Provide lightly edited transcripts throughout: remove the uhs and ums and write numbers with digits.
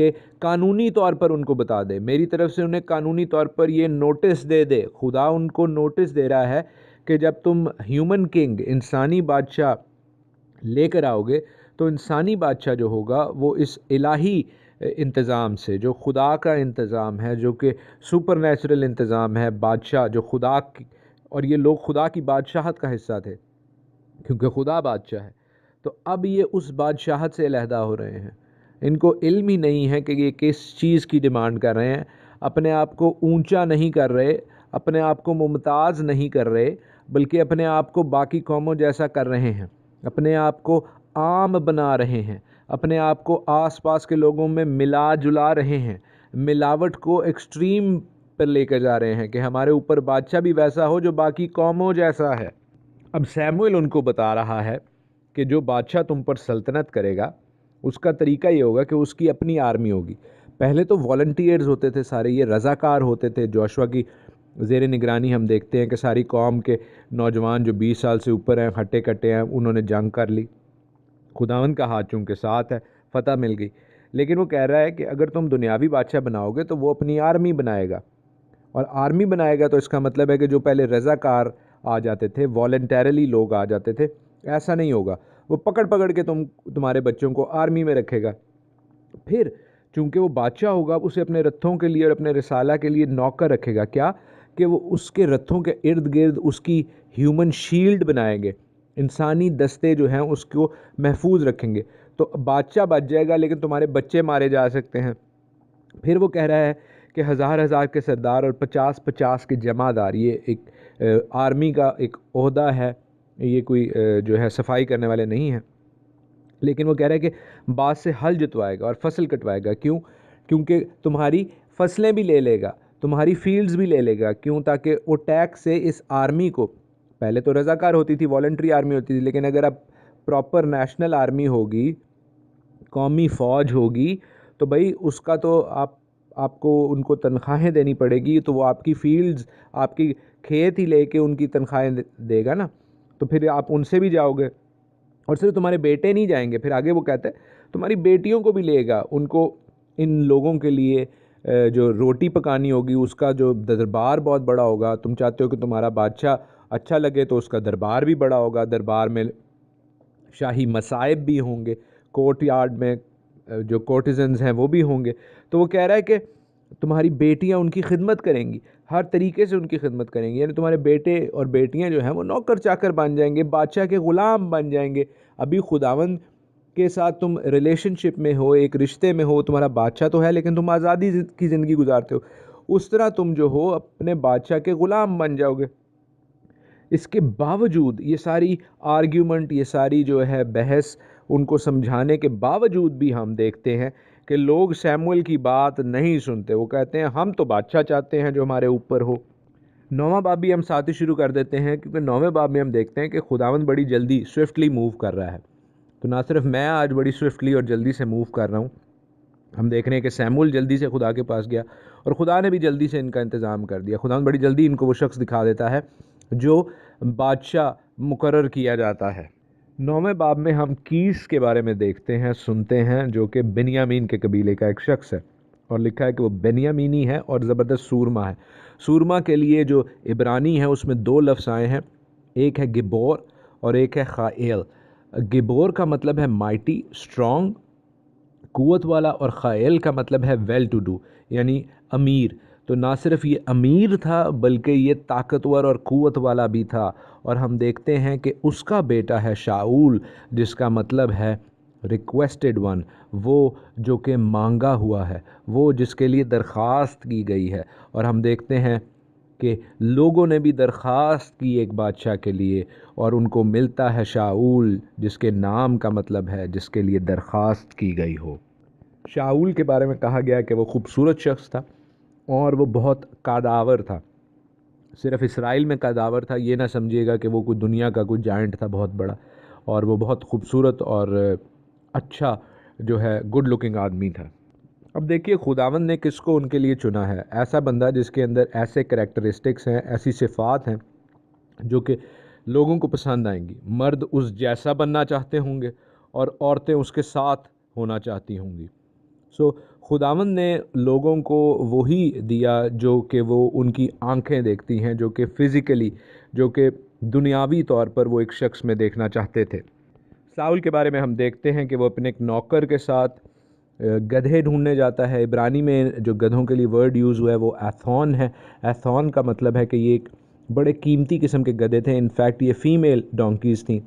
کہ قانونی طور پر ان کو بتا دے، میری طرف سے انہیں قانونی طور پر یہ نوٹس دے دے. خدا ان کو نوٹس دے رہا ہے کہ جب تم ہیومن کنگ انسانی بادشاہ لے کر آؤ گے تو انسانی بادشاہ جو ہوگا وہ اس الہی انتظام سے، جو خدا کا انتظام ہے، جو کہ سپر نیچرل انتظام ہے، بادشاہ جو خدا کی، اور یہ لوگ خدا کی بادشاہت کا حصہ تھے کیونکہ خدا بادشاہ ہے، تو اب یہ اس بادشاہت سے علیحدہ ہو رہے ہیں. ان کو علم ہی نہیں ہے کہ یہ کس چیز کی ڈیمانڈ کر رہے ہیں. اپنے آپ کو اونچا نہیں کر رہے، اپنے آپ کو ممتاز نہیں کر رہے، بلکہ اپنے آپ کو باقی قوموں جیسا کر رہے ہیں، اپنے آپ کو عام بنا رہے ہیں، اپنے آپ کو آس پاس کے لوگوں میں ملا جلا رہے ہیں، ملاوٹ کو ایکسٹریم پر لے کر جا رہے ہیں کہ ہمارے اوپر بادشاہ بھی ویسا ہو جو باقی قوموں جیسا ہے. اب سیموئل ان کو بتا رہا ہے کہ جو بادشاہ تم پر سلطنت کرے گا اس کا طریقہ یہ ہوگا کہ اس کی اپنی آرمی ہوگی. پہلے تو والنٹیئرز ہوتے تھے سارے، یہ رضاکار ہوتے تھے. جوشوا کی زیر نگرانی ہم دیکھتے ہیں کہ ساری قوم کے نوجوان جو 20 سال سے اوپر ہیں، ہٹے کٹے ہیں، انہوں نے جنگ کر لی. خداوند کا ہاتھ چونکہ ساتھ ہے، فتح مل گئی. لیکن وہ کہہ رہا ہے کہ اگر تم دنیاوی بادشاہ بناؤ گے تو وہ اپنی آرمی بنائے گا، اور آرمی بنائے گا تو اس کا مطلب ہے کہ جو پہلے رضاکار آ جاتے تھے، والنٹیرلی لوگ آ جاتے تھے، ایسا نہیں ہوگا. وہ پکڑ پکڑ کے تمہارے بچوں کو آرمی میں رکھے گا. پھر چونکہ وہ بادشاہ ہوگا، اسے اپنے رتھوں کے لیے اور اپنے رسالہ کے لیے نوکر رکھے گا. کیا کہ وہ اس کے رتھوں کے ارد گرد اس کی ہیومن شیلڈ بنائیں گے، انسانی دستے جو ہیں اس کو محفوظ رکھیں گے. تو بادشاہ بچ جائے گا لیکن تمہارے بچے مارے جا سکتے ہیں. پھر وہ کہہ رہا ہے کہ 1000 کے سردار اور 50 کے جمع دار، یہ ایک آرمی کا ایک عہدہ ہے، یہ کوئی جو ہے صفائی کرنے والے نہیں ہیں. لیکن وہ کہہ رہا ہے کہ بعد سے حل جتوائے گا اور فصل کٹوائے گا. کیوں؟ کیونکہ تمہاری فصلیں بھی لے لے گا، تمہاری فیلڈز بھی لے لے گا. کیوں؟ تاکہ وہ ٹیکس سے اس آرمی کو، پہلے تو رضاکار ہوتی تھی، والنٹری آرمی ہوتی تھی، لیکن اگر اب پراپر نیشنل آرمی ہوگی، قومی فوج ہوگی، تو بھائی اس کا تو آپ کو ان کو تنخواہیں دینی پڑے گی. تو وہ آپ کی فیلڈز، آپ کی کھیت ہی لے کے ان کی تنخواہیں دے گا نا. تو پھر آپ ان سے بھی جاؤ گے، اور صرف تمہارے بیٹے نہیں جائیں گے. پھر آگے وہ کہتے ہیں تمہاری بیٹیوں کو بھی لے گا. ان کو، ان لوگوں کے لیے جو روٹی پکانی ہوگی اس کا جو دربار بہت بڑا ہوگا. تم چاہتے ہو کہ تمہارا بادشاہ اچھا لگے تو اس کا دربار بھی بڑا ہوگا. دربار میں شاہی مصائب بھی ہوں گے، کورٹ یارڈ میں جو کورٹیزنز ہیں وہ بھی ہوں گے. تو وہ کہہ رہا ہے کہ تمہاری بیٹیاں ان کی خدمت کریں گی، ہر طریقے سے ان کی خدمت کریں گی. یعنی تمہارے بیٹے اور بیٹیاں جو ہیں وہ نوکر چاکر بن جائیں گے، بادشاہ کے غلام بن جائیں گے. ابھی خداوند کے ساتھ تم ریلیشن شپ میں ہو، ایک رشتے میں ہو، تمہارا بادشاہ تو ہے لیکن تم آزادی کی زندگی گزارتے ہو. اس طرح تم جو ہو اپنے بادشاہ کے غلام بن جاؤ گے. اس کے باوجود یہ ساری آرگیومنٹ، یہ ساری جو ہے بحث، ان کو سمجھانے کے باوجود بھی ہم دیکھتے ہیں کہ لوگ سیموئل کی بات نہیں سنتے. وہ کہتے ہیں ہم تو بادشاہ چاہتے ہیں جو ہمارے اوپر ہو. 9واں باب بھی ہم ساتھ ہی شروع کر دیتے ہیں، کیونکہ 9ویں باب میں ہم دیکھتے ہیں کہ خداوند بڑی جلدی سوئفٹلی موو کر رہا ہے. تو نہ صرف میں آج بڑی سوئفٹلی اور جلدی سے موو کر رہا ہوں، ہم دیکھ رہے ہیں کہ سیموئل جلدی سے خدا کے پاس گیا اور خدا نے بھی جلدی سے ان کا انتظام کر دیا. خداوند بڑی جلدی ان کو وہ شخص دکھا دیتا ہے جو بادشاہ مقرر کیا جاتا ہے. 9ویں باب میں ہم کیس کے بارے میں دیکھتے ہیں، سنتے ہیں، جو کہ بنیامین کے قبیلے کا ایک شخص ہے، اور لکھا ہے کہ وہ بنیامینی ہے اور زبردست سورما ہے. سورما کے لیے جو عبرانی ہے اس میں 2 لفظ آئے ہیں، ایک ہے گبور اور ایک ہے خائل. گبور کا مطلب ہے مائٹی، اسٹرانگ، قوت والا، اور خائل کا مطلب ہے ویل ٹو ڈو، یعنی امیر. تو نہ صرف یہ امیر تھا بلکہ یہ طاقتور اور قوت والا بھی تھا. اور ہم دیکھتے ہیں کہ اس کا بیٹا ہے شاؤل، جس کا مطلب ہے ریکویسٹڈ ون، وہ جو کہ مانگا ہوا ہے، وہ جس کے لیے درخواست کی گئی ہے. اور ہم دیکھتے ہیں کہ لوگوں نے بھی درخواست کی ایک بادشاہ کے لیے، اور ان کو ملتا ہے شاؤل، جس کے نام کا مطلب ہے جس کے لیے درخواست کی گئی ہو. شاؤل کے بارے میں کہا گیا کہ وہ خوبصورت شخص تھا اور وہ بہت قاداور تھا. صرف اسرائیل میں قاداور تھا، یہ نہ سمجھیے گا کہ وہ کوئی دنیا کا کوئی جائنٹ تھا بہت بڑا. اور وہ بہت خوبصورت اور اچھا جو ہے گڈ لکنگ آدمی تھا. اب دیکھیے خداوند نے کس کو ان کے لیے چنا ہے. ایسا بندہ جس کے اندر ایسے کریکٹرسٹکس ہیں، ایسی صفات ہیں جو کہ لوگوں کو پسند آئیں گی. مرد اس جیسا بننا چاہتے ہوں گے اور عورتیں اس کے ساتھ ہونا چاہتی ہوں گی. خداوند نے لوگوں کو وہی دیا جو کہ وہ ان کی آنکھیں دیکھتی ہیں، جو کہ فزیکلی، جو کہ دنیاوی طور پر وہ ایک شخص میں دیکھنا چاہتے تھے۔ ساؤل کے بارے میں ہم دیکھتے ہیں کہ وہ اپنے ایک نوکر کے ساتھ گدھے ڈھونڈنے جاتا ہے۔ عبرانی میں جو گدھوں کے لیے ورڈ یوز ہوا ہے وہ ایتھون ہے۔ ایتھون کا مطلب ہے کہ یہ ایک بڑے قیمتی قسم کے گدھے تھے، انفیکٹ یہ فیمیل ڈونکیز تھیں،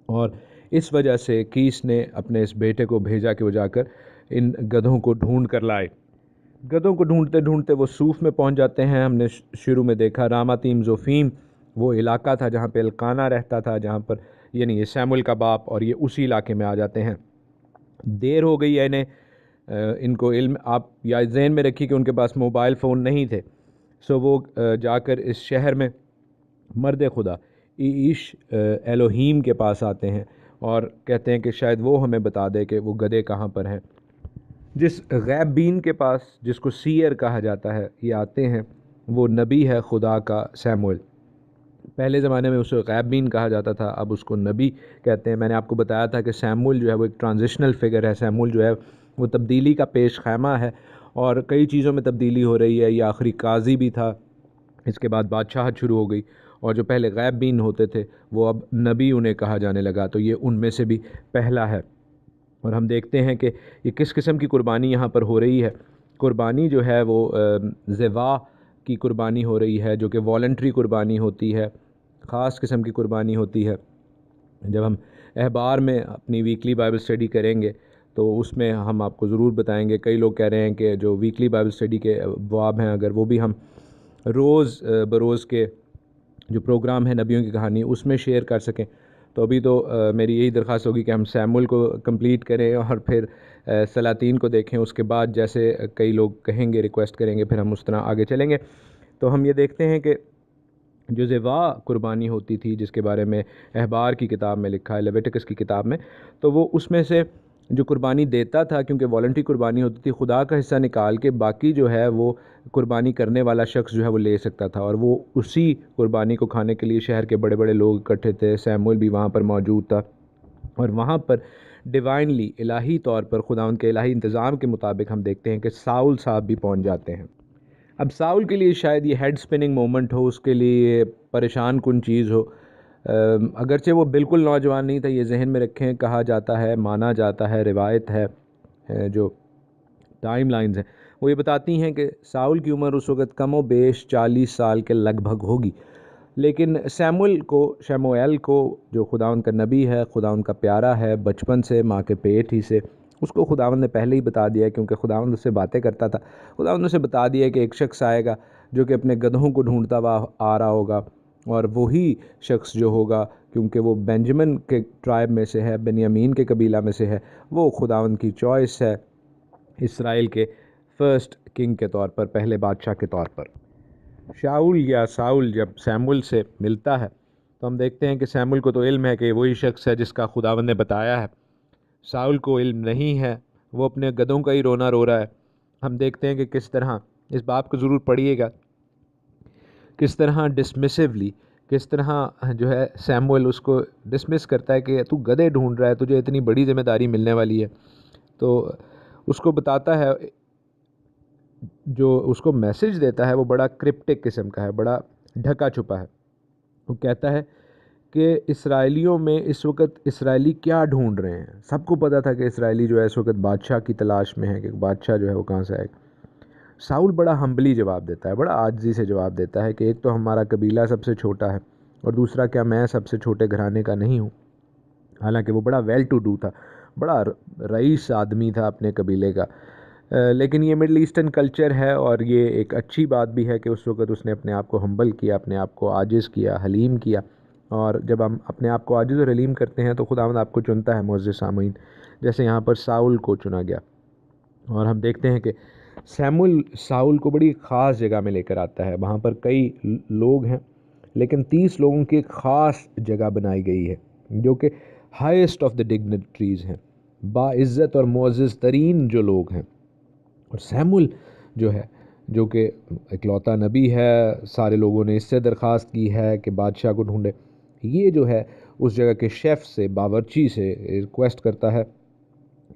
اور اس وجہ سے کیس نے اپنے اس بیٹے کو بھیجا کہ وہ جا کر ان گدھوں کو ڈھونڈ کر لائے۔ گدھوں کو ڈھونڈتے ڈھونڈتے وہ صوف میں پہنچ جاتے ہیں۔ ہم نے شروع میں دیکھا راماتیم زوفیم وہ علاقہ تھا جہاں پہ القانہ رہتا تھا، جہاں پر یعنی یہ سیمول کا باپ، اور یہ اسی علاقے میں آ جاتے ہیں۔ دیر ہو گئی ہے انہیں، ان کو علم، آپ یا ذہن میں رکھیے کہ ان کے پاس موبائل فون نہیں تھے، وہ جا کر اس شہر میں مرد خدا ایش الوہیم کے پاس آتے ہیں اور کہتے ہیں کہ شاید وہ ہمیں بتا دے کہ وہ گدھے کہاں پر ہیں۔ جس غیب بین کے پاس، جس کو سیر کہا جاتا ہے، یہ آتے ہیں، وہ نبی ہے خدا کا سیموئل۔ پہلے زمانے میں اسے غیب بین کہا جاتا تھا، اب اس کو نبی کہتے ہیں۔ میں نے آپ کو بتایا تھا کہ سیموئل جو ہے وہ ایک ٹرانزیشنل فگر ہے۔ سیموئل جو ہے وہ تبدیلی کا پیش خیمہ ہے، اور کئی چیزوں میں تبدیلی ہو رہی ہے۔ یہ آخری قاضی بھی تھا، اس کے بعد بادشاہت شروع ہو گئی، اور جو پہلے غیب بین ہوتے تھے وہ اب نبی انہیں کہا جانے لگا، تو یہ ان میں سے بھی پہلا ہے۔ اور ہم دیکھتے ہیں کہ یہ کس قسم کی قربانی یہاں پر ہو رہی ہے۔ قربانی جو ہے وہ ذبح کی قربانی ہو رہی ہے، جو کہ والنٹری قربانی ہوتی ہے، خاص قسم کی قربانی ہوتی ہے۔ جب ہم احبار میں اپنی ویکلی بائبل اسٹڈی کریں گے تو اس میں ہم آپ کو ضرور بتائیں گے۔ کئی لوگ کہہ رہے ہیں کہ جو ویکلی بائبل اسٹڈی کے ابواب ہیں، اگر وہ بھی ہم روز بروز کے جو پروگرام ہے نبیوں کی کہانی اس میں شیئر کر سکیں، تو ابھی تو میری یہی درخواست ہوگی کہ ہم سیموئل کو کمپلیٹ کریں اور پھر سلاطین کو دیکھیں، اس کے بعد جیسے کئی لوگ کہیں گے، ریکویسٹ کریں گے، پھر ہم اس طرح آگے چلیں گے۔ تو ہم یہ دیکھتے ہیں کہ جو ذبح قربانی ہوتی تھی، جس کے بارے میں احبار کی کتاب میں لکھا ہے، لیویٹکس کی کتاب میں، تو وہ اس میں سے جو قربانی دیتا تھا، کیونکہ والنٹری قربانی ہوتی تھی، خدا کا حصہ نکال کے باقی جو ہے وہ قربانی کرنے والا شخص جو ہے وہ لے سکتا تھا، اور وہ اسی قربانی کو کھانے کے لیے شہر کے بڑے بڑے لوگ اکٹھے تھے۔ سیموئل بھی وہاں پر موجود تھا، اور وہاں پر ڈیوائنلی، الہی طور پر، خداوند کے الہی انتظام کے مطابق ہم دیکھتے ہیں کہ ساؤل صاحب بھی پہنچ جاتے ہیں۔ اب ساؤل کے لیے شاید یہ ہیڈ سپننگ مومنٹ ہو، اس کے لیے پریشان کن چیز ہو، اگرچہ وہ بالکل نوجوان نہیں تھا، یہ ذہن میں رکھیں، کہا جاتا ہے، مانا جاتا ہے، روایت ہے، جو ٹائم لائنز ہیں وہ یہ بتاتی ہیں کہ ساؤل کی عمر اس وقت کم و بیش 40 سال کے لگ بھگ ہوگی، لیکن شموئیل کو جو خداوند کا نبی ہے، خداوند کا پیارا ہے، بچپن سے ماں کے پیٹ ہی سے، اس کو خداوند نے پہلے ہی بتا دیا، کیونکہ خداوند اس سے باتیں کرتا تھا۔ خداوند اسے بتا دیا کہ ایک شخص آئے گا جو کہ اپنے گدھوں کو ڈھونڈتا ہوا آ رہا ہوگا، اور وہی شخص جو ہوگا، کیونکہ وہ بنجمن کے ٹرائب میں سے ہے، بنیامین کے قبیلہ میں سے ہے، وہ خداوند کی چوائس ہے اسرائیل کے فرسٹ کنگ کے طور پر، پہلے بادشاہ کے طور پر۔ شاؤل یا ساؤل جب سیموئل سے ملتا ہے تو ہم دیکھتے ہیں کہ سیموئل کو تو علم ہے کہ وہی شخص ہے جس کا خداوند نے بتایا ہے، ساؤل کو علم نہیں ہے، وہ اپنے گدھوں کا ہی رونا رو رہا ہے۔ ہم دیکھتے ہیں کہ کس طرح، اس بات کو ضرور پڑھیے گا، کس طرح ڈسمسیولی، کس طرح جو ہے سیموئل اس کو ڈسمس کرتا ہے کہ تو گدھے ڈھونڈ رہا ہے، تجھے اتنی بڑی ذمہ داری ملنے والی ہے۔ تو اس کو بتاتا ہے، جو اس کو میسج دیتا ہے وہ بڑا کرپٹک قسم کا ہے، بڑا ڈھکا چھپا ہے۔ وہ کہتا ہے کہ اسرائیلیوں میں اس وقت اسرائیلی کیا ڈھونڈ رہے ہیں۔ سب کو پتہ تھا کہ اسرائیلی جو ہے اس وقت بادشاہ کی تلاش میں ہے، کہ بادشاہ جو ہے وہ کہاں سے آئے گا۔ ساؤل بڑا ہمبلی جواب دیتا ہے، بڑا عاجزی سے جواب دیتا ہے کہ ایک تو ہمارا قبیلہ سب سے چھوٹا ہے، اور دوسرا کیا میں سب سے چھوٹے گھرانے کا نہیں ہوں۔ حالانکہ وہ بڑا ویل ٹو ڈو تھا، بڑا رئیس آدمی تھا اپنے قبیلے کا، لیکن یہ مڈل ایسٹرن کلچر ہے، اور یہ ایک اچھی بات بھی ہے کہ اس وقت اس نے اپنے آپ کو ہمبل کیا، اپنے آپ کو عاجز کیا، حلیم کیا۔ اور جب ہم اپنے آپ کو عاجز اور حلیم کرتے ہیں تو خداوند آپ کو چنتا ہے، معزز سامعین، جیسے یہاں پر ساؤل کو چنا گیا۔ اور ہم دیکھتے ہیں کہ سیموئل ساؤل کو بڑی خاص جگہ میں لے کر آتا ہے، وہاں پر کئی لوگ ہیں، لیکن 30 لوگوں کی ایک خاص جگہ بنائی گئی ہے، جو کہ ہائیسٹ آف دا ڈگنیٹریز ہیں، باعزت اور معزز ترین جو لوگ ہیں۔ اور سیموئل جو ہے، جو کہ اکلوتا نبی ہے، سارے لوگوں نے اس سے درخواست کی ہے کہ بادشاہ کو ڈھونڈے، یہ جو ہے اس جگہ کے شیف سے، باورچی سے ریکویسٹ کرتا ہے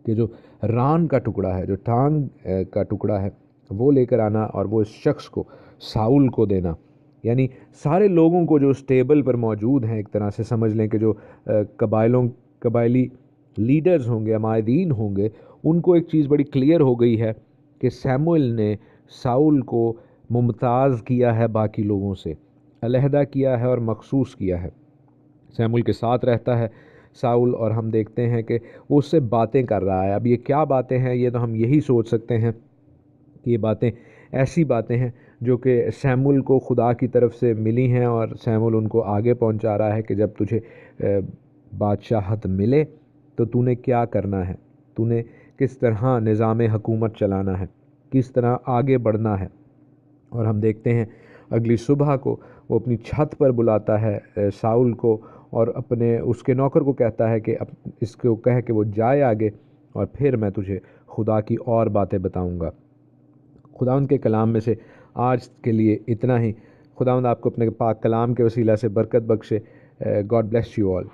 کہ جو ران کا ٹکڑا ہے، جو ٹانگ کا ٹکڑا ہے، وہ لے کر آنا اور وہ اس شخص کو، ساؤل کو دینا۔ یعنی سارے لوگوں کو جو اس ٹیبل پر موجود ہیں، ایک طرح سے سمجھ لیں کہ جو قبائلی لیڈرز ہوں گے، عمائدین ہوں گے، ان کو ایک چیز بڑی کلیئر ہو گئی ہے کہ سیموئل نے ساؤل کو ممتاز کیا ہے، باقی لوگوں سے علیحدہ کیا ہے اور مخصوص کیا ہے۔ سیموئل کے ساتھ رہتا ہے ساؤل، اور ہم دیکھتے ہیں کہ وہ اس سے باتیں کر رہا ہے۔ اب یہ کیا باتیں ہیں، یہ تو ہم یہی سوچ سکتے ہیں کہ یہ باتیں ایسی باتیں ہیں جو کہ سیموئل کو خدا کی طرف سے ملی ہیں، اور سیموئل ان کو آگے پہنچا رہا ہے کہ جب تجھے بادشاہت ملے تو تو نے کیا کرنا ہے، تو نے کس طرح نظام حکومت چلانا ہے، کس طرح آگے بڑھنا ہے۔ اور ہم دیکھتے ہیں اگلی صبح کو وہ اپنی چھت پر بلاتا ہے ساؤل کو، اور اپنے اس کے نوکر کو کہتا ہے کہ اس کو کہہ کہ وہ جائے آگے، اور پھر میں تجھے خدا کی اور باتیں بتاؤں گا۔ خداوند کے کلام میں سے آج کے لیے اتنا ہی۔ خداوند آپ کو اپنے پاک کلام کے وسیلہ سے برکت بخشے۔ God bless you all.